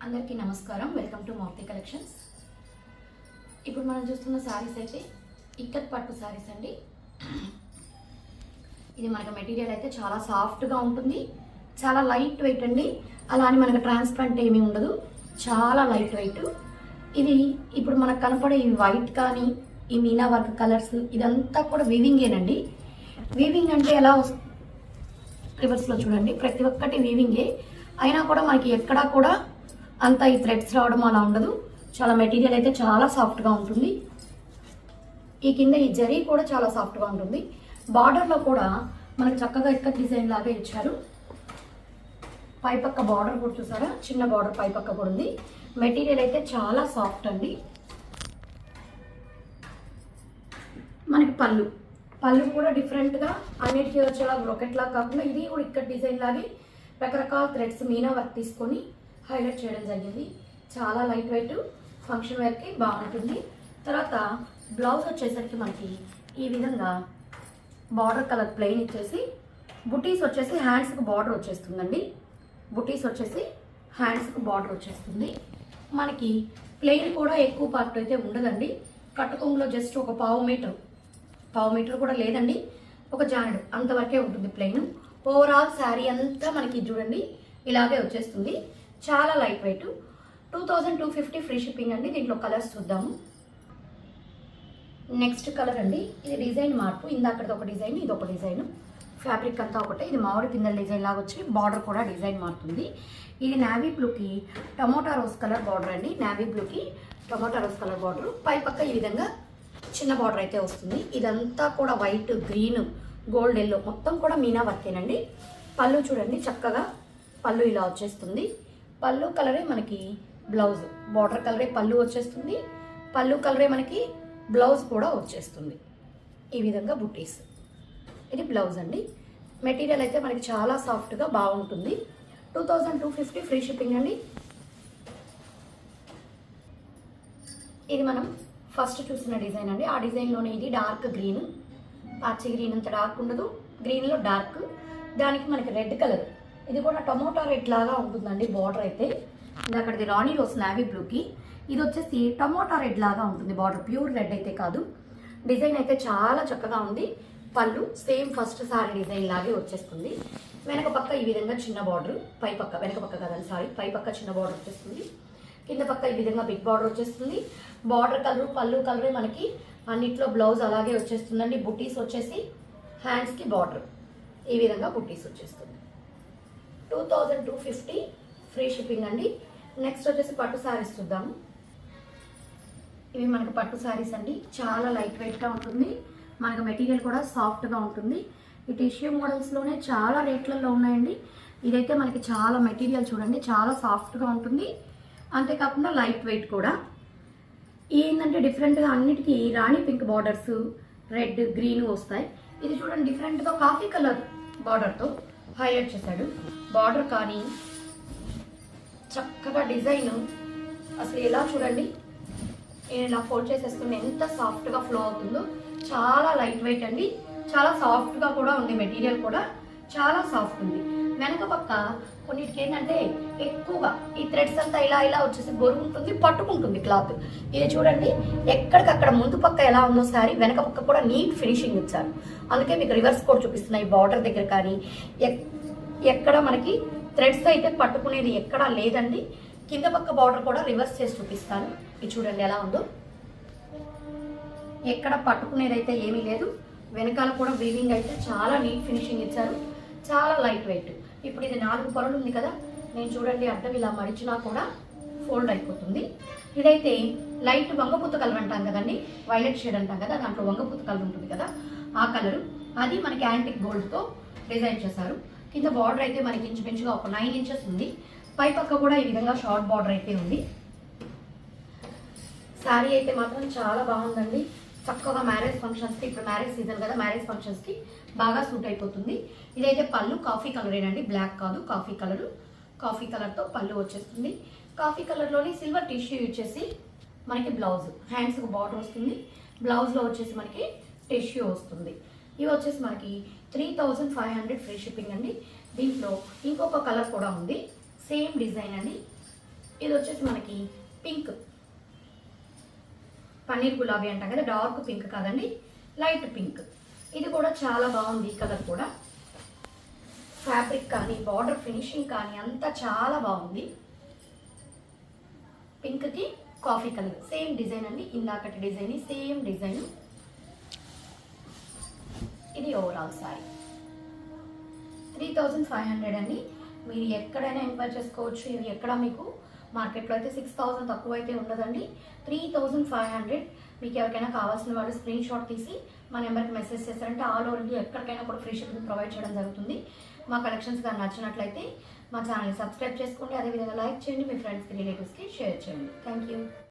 అందరికీ నమస్కారం. Welcome to Maruti collections. ఇప్పుడు మనం చూస్తున్న సారీస్ అయితే ఇక్కత్ పట్టు సారీస్ అండి. ఇది మనకు మెటీరియల్ అయితే చాలా సాఫ్ట్గా ఉంటుంది, చాలా లైట్ వెయిట్ అండి. అలా అని మనకు ట్రాన్స్పరెంట్ ఏమీ ఉండదు, చాలా లైట్ వెయిట్. ఇది ఇప్పుడు మనకు కనపడే ఈ వైట్ కానీ ఈ మీనా వర్క్ కలర్స్ ఇదంతా కూడా వీవింగేనండి. వీవింగ్ అంటే ఎలా రివర్స్లో చూడండి, ప్రతి ఒక్కటి వీవింగే అయినా కూడా మనకి ఎక్కడా కూడా అంతా ఈ థ్రెడ్స్ రావడం అలా ఉండదు. చాలా మెటీరియల్ అయితే చాలా సాఫ్ట్గా ఉంటుంది. ఈ కింద ఈ జరీ కూడా చాలా సాఫ్ట్గా ఉంటుంది. బార్డర్లో కూడా మనకు చక్కగా ఇక్కత్ డిజైన్ లాగా ఇచ్చారు. పైపక్క బార్డర్ కూడా చూసారా, చిన్న బార్డర్ పైపక్క కూడా ఉంది. మెటీరియల్ అయితే చాలా సాఫ్ట్ అండి. మనకి పళ్ళు కూడా డిఫరెంట్గా అన్నిటికీ వచ్చేలా బ్రొకెట్లా కాకుండా ఇది కూడా ఇక్కత్ డిజైన్ లాగే రకరకాల థ్రెడ్స్ మీనా వర్క్ తీసుకొని హైలైట్ చేయడం జరిగింది. చాలా లైట్ వెయిట్, ఫంక్షన్ వేర్కి బాగుంటుంది. తర్వాత బ్లౌజ్ వచ్చేసరికి మనకి ఈ విధంగా బార్డర్ కలర్ ప్లెయిన్ ఇచ్చేసి బుటీస్ వచ్చేసి హ్యాండ్స్కి బార్డర్ వచ్చేస్తుందండి. బుటీస్ వచ్చేసి హ్యాండ్స్కి బార్డర్ వచ్చేస్తుంది. మనకి ప్లెయిన్ కూడా ఎక్కువ పార్ట్ అయితే ఉండదండి. కట్టుకొంగులో జస్ట్ ఒక పావు మీటర్ కూడా లేదండి, ఒక జానెడు అంతవరకే ఉంటుంది ప్లెయిన్. ఓవరాల్ శారీ అంతా మనకి చూడండి ఇలాగే వచ్చేస్తుంది. చాలా లైట్ వెయిట్. 2250 ఫ్రీ షిప్పింగ్ అండి. దీంట్లో కలర్స్ చూద్దాము. నెక్స్ట్ కలర్ అండి, ఇది డిజైన్ మార్పు. ఇందాకది ఒక డిజైన్, ఇది ఒక డిజైన్. ఫ్యాబ్రిక్ అంతా ఒకటే. ఇది మామిడి పిందెల డిజైన్ లాగా వచ్చి బార్డర్ కూడా డిజైన్ మారుతుంది. ఇది నావీ బ్లూకి టమోటా రోజ్ కలర్ బార్డర్ అండి. నావీ బ్లూకి టమోటా రోజ్ కలర్ బార్డర్. పై పక్క ఈ విధంగా చిన్న బార్డర్ అయితే వస్తుంది. ఇదంతా కూడా వైట్, గ్రీన్, గోల్డ్, ఎల్లో మొత్తం కూడా మీనా వర్కేనండి. పళ్ళు చూడండి, చక్కగా పళ్ళు ఇలా వచ్చేస్తుంది. పళ్ళు కలరే మనకి బ్లౌజ్, బార్డర్ కలరే పళ్ళు వచ్చేస్తుంది. పళ్ళు కలరే మనకి బ్లౌజ్ కూడా వచ్చేస్తుంది. ఈ విధంగా బుటీస్. ఇది బ్లౌజ్ అండి. మెటీరియల్ అయితే మనకి చాలా సాఫ్ట్గా బాగుంటుంది. 2250 ఫ్రీ షిప్పింగ్ అండి. ఇది మనం ఫస్ట్ చూసిన డిజైన్ అండి. ఆ డిజైన్లోనే ఇది డార్క్ గ్రీన్, పచ్చి గ్రీన్ అంత డార్క్ ఉండదు, గ్రీన్లో డార్క్. దానికి మనకి రెడ్ కలర్, ఇది కూడా టమోటా రెడ్ లాగా ఉంటుందండి బార్డర్ అయితే. ఇది అక్కడిది రాణి రోస్ నావీ బ్లూకి, ఇది వచ్చేసి టమోటా రెడ్ లాగా ఉంటుంది బార్డర్. ప్యూర్ రెడ్ అయితే కాదు. డిజైన్ అయితే చాలా చక్కగా ఉంది. పళ్ళు సేమ్ ఫస్ట్ సారీ డిజైన్ లాగే వచ్చేస్తుంది. వెనక పక్క ఈ విధంగా చిన్న బార్డర్, పై పక్క వెనక పక్క కదండి సారీ, పై పక్క చిన్న బార్డర్ వచ్చేస్తుంది. కింద పక్క ఈ విధంగా బిగ్ బార్డర్ వచ్చేస్తుంది. బార్డర్ కలరు పళ్ళు కలరే మనకి అన్నిట్లో బ్లౌజ్ అలాగే వచ్చేస్తుందండి. బుటీస్ వచ్చేసి హ్యాండ్స్కి బార్డర్ ఈ విధంగా బుటీస్ వచ్చేస్తుంది. 2250 ఫ్రీ షిప్పింగ్ అండి. నెక్స్ట్ వచ్చేసి పట్టు శారీస్ చూద్దాము. ఇవి మనకు పట్టు శారీస్ అండి. చాలా లైట్ వెయిట్గా ఉంటుంది. మనకు మెటీరియల్ కూడా సాఫ్ట్గా ఉంటుంది. ఈ టిష్యూ మోడల్స్లోనే చాలా రేట్లలో ఉన్నాయండి. ఇదైతే మనకి చాలా మెటీరియల్ చూడండి, చాలా సాఫ్ట్గా ఉంటుంది. అంతేకాకుండా లైట్ వెయిట్ కూడా. ఏంటంటే డిఫరెంట్గా అన్నిటికీ రాణి పింక్ బార్డర్స్, రెడ్, గ్రీన్ వస్తాయి. ఇది చూడండి డిఫరెంట్గా కాఫీ కలర్ బార్డర్తో హైలైట్ చేశాడు. బార్డర్ కానీ చక్కగా డిజైన్ అసలు ఎలా చూడండి, నేను ఇలా ఫోల్డ్ చేసేసుకుని ఎంత సాఫ్ట్గా ఫ్లో అవుతుందో. చాలా లైట్ వెయిట్ అండి, చాలా సాఫ్ట్గా కూడా ఉంది. మెటీరియల్ కూడా చాలా సాఫ్ట్ ఉంది. వెనక పక్క కొన్నిటికి ఏంటంటే ఎక్కువగా ఈ థ్రెడ్స్ అంతా ఇలా వచ్చేసి బొరుగుంటుంది, పట్టుకుంటుంది క్లాత్. ఇది చూడండి ఎక్కడికక్కడ ముందు పక్క ఎలా ఉందో శారీ, వెనక పక్క కూడా నీట్ ఫినిషింగ్ ఇచ్చారు. అందుకే మీకు రివర్స్ కూడా చూపిస్తున్నాయి. బార్డర్ దగ్గర కానీ ఎక్కడ మనకి థ్రెడ్స్ అయితే పట్టుకునేది ఎక్కడా లేదండి. కింద పక్క బార్డర్ కూడా రివర్స్ చేసి చూపిస్తాను. ఇది చూడండి ఎలా ఉందో, ఎక్కడ పట్టుకునేది అయితే ఏమీ లేదు. వెనకాల కూడా వీవింగ్ అయితే చాలా నీట్ ఫినిషింగ్ ఇచ్చారు. చాలా లైట్ వెయిట్. ఇప్పుడు ఇది 4 పొరలు ఉంది కదా, నేను చూడండి అడ్డం ఇలా మడిచినా కూడా ఫోల్డ్ అయిపోతుంది. ఇదైతే లైట్ వంగపూత కలర్ అంటాం కదండి, వైలెట్ షేడ్ అంటాం కదా, దాంట్లో వంగపూత కలర్ ఉంటుంది కదా, ఆ కలరు. అది మనకి యాంటిక్ గోల్డ్తో డిజైన్ చేశారు. కింద బార్డర్ అయితే మనకి ఇంచుమించుగా ఒక 9 ఇంచెస్ ఉంది. పై పక్క కూడా ఈ విధంగా షార్ట్ బార్డర్ అయితే ఉంది. శారీ అయితే మాత్రం చాలా బాగుందండి. చక్కగా మ్యారేజ్ ఫంక్షన్స్కి, ఇప్పుడు మ్యారేజ్ సీజన్ కదా, మ్యారేజ్ ఫంక్షన్స్కి బాగా సూట్ అయిపోతుంది. ఇదైతే పళ్ళు కాఫీ కలరేనండి, బ్లాక్ కాదు, కాఫీ కలరు. కాఫీ కలర్తో పళ్ళు వచ్చేస్తుంది. కాఫీ కలర్లోని సిల్వర్ టిష్యూ ఇచ్చేసి మనకి బ్లౌజ్, హ్యాండ్స్కి బార్డర్ వస్తుంది. బ్లౌజ్లో వచ్చేసి మనకి టిష్యూ వస్తుంది. ఇవి వచ్చేసి మనకి 3500 ఫ్రీ షిప్పింగ్ అండి. దీంట్లో ఇంకొక కలర్ కూడా ఉంది, సేమ్ డిజైన్ అండి. ఇది వచ్చేసి మనకి పింక్, పన్నీర్ గులాబీ అంటాం కదా, డార్క్ పింక్ కాదండి, లైట్ పింక్. ఇది కూడా చాలా బాగుంది. ఈ కలర్ కూడా ఫ్యాబ్రిక్ కానీ బార్డర్ ఫినిషింగ్ కానీ అంతా చాలా బాగుంది. పింక్కి కాఫీ కలర్ సేమ్ డిజైన్ అండి, ఇందాకటి డిజైన్ సేమ్ డిజైన్. ఇది ఓవరాల్ సారీ 3500 అండి. మీరు ఎక్కడైనా ఎంక్వైరీ చేసుకోవచ్చు. ఇవి ఎక్కడ మీకు మార్కెట్లో అయితే 6000 తక్కువ అయితే ఉండదండి. 3500. మీకు ఎవరికైనా కావాల్సిన వాళ్ళు స్క్రీన్ షాట్ తీసి మా నెంబర్కి మెసేజ్ చేస్తారంటే ఆల్ ఓవర్ ఇండియా ఎక్కడికైనా కూడా ఫ్రీ షిప్పింగ్ ప్రొవైడ్ చేయడం జరుగుతుంది. మా కలెక్షన్స్ కానీ నచ్చినట్లయితే మా ఛానల్ని సబ్స్క్రైబ్ చేసుకోండి. అదేవిధంగా లైక్ చేయండి, మీ ఫ్రెండ్స్కి రిలేటివ్స్కి షేర్ చేయండి. Thank you.